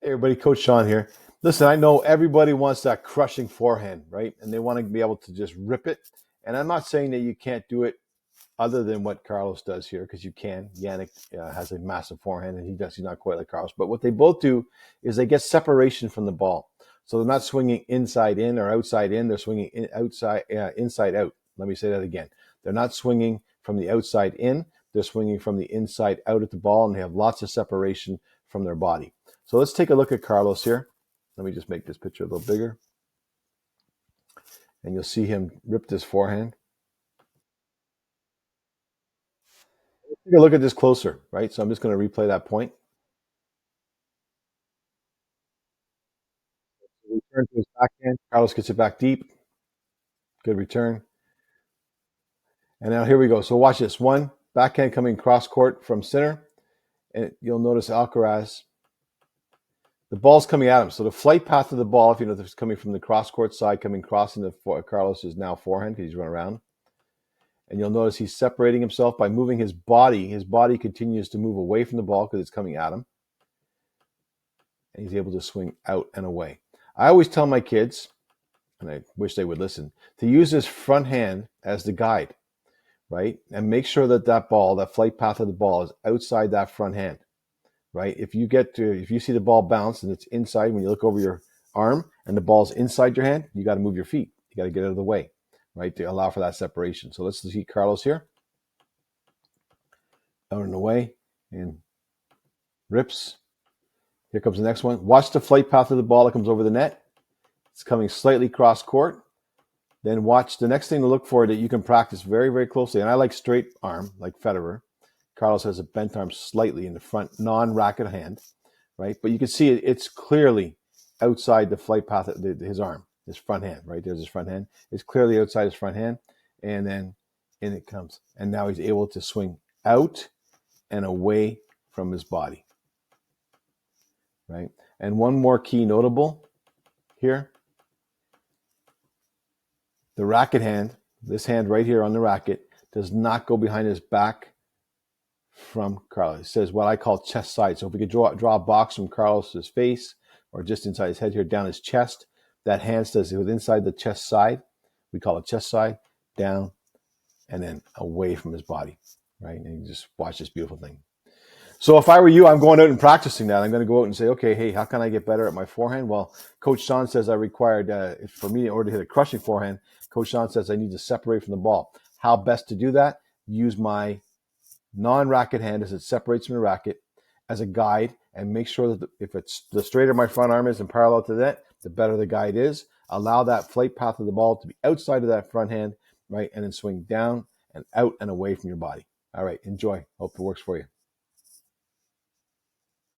Hey everybody, Coach Sean here. Listen, I know everybody wants that crushing forehand, right? And they want to be able to just rip it. And I'm not saying that you can't do it other than what Carlos does here, because you can. Yannick has a massive forehand, and he's not quite like Carlos. But what they both do is they get separation from the ball. So they're not swinging inside in or outside in. They're swinging inside out. Let me say that again. They're not swinging from the outside in. They're swinging from the inside out at the ball, and they have lots of separation from their body. So let's take a look at Carlos here. Let me just make this picture a little bigger. And you'll see him rip this forehand. Take a look at this closer, right? So I'm just going to replay that point. Return to his backhand. Carlos gets it back deep. Good return. And now here we go. So watch this. One, backhand coming cross court from center. And you'll notice Alcaraz, the ball's coming at him. So the flight path of the ball, if you know, it's coming from the cross court side, crossing the Carlos is now forehand because he's run around. And you'll notice he's separating himself by moving his body. His body continues to move away from the ball because it's coming at him. And he's able to swing out and away. I always tell my kids, and I wish they would listen, to use his front hand as the guide, right? And make sure that that ball, that flight path of the ball, is outside that front hand, right? If you see the ball bounce and it's inside, when you look over your arm and the ball's inside your hand, you got to move your feet. You got to get out of the way, right, to allow for that separation. So let's see Carlos here. Out and away, and rips. Here comes the next one. Watch the flight path of the ball that comes over the net. It's coming slightly cross court. Then watch the next thing to look for that you can practice very, very closely. And I like straight arm, like Federer. Carlos has a bent arm slightly in the front, non-racket hand, right? But you can see it's clearly outside the flight path of his arm, his front hand, right? There's his front hand. It's clearly outside his front hand. And then in it comes. And now he's able to swing out and away from his body, right? And one more key notable here. The racket hand, this hand right here on the racket, does not go behind his back from Carlos. It says what I call chest side. So if we could draw a box from Carlos's face or just inside his head here down his chest, that hand stays inside the chest side. We call it chest side, down, and then away from his body, right? And you just watch this beautiful thing. So if I were you, I'm going out and practicing that. I'm going to go out and say, okay, hey, how can I get better at my forehand? Well, Coach Sean says I required, for me, in order to hit a crushing forehand, Coach Sean says I need to separate from the ball. How best to do that? Use my non-racket hand as it separates from the racket as a guide, and make sure that if it's the straighter my front arm is and parallel to that, the better the guide is. Allow that flight path of the ball to be outside of that front hand, right? And then swing down and out and away from your body. All right, enjoy. Hope it works for you.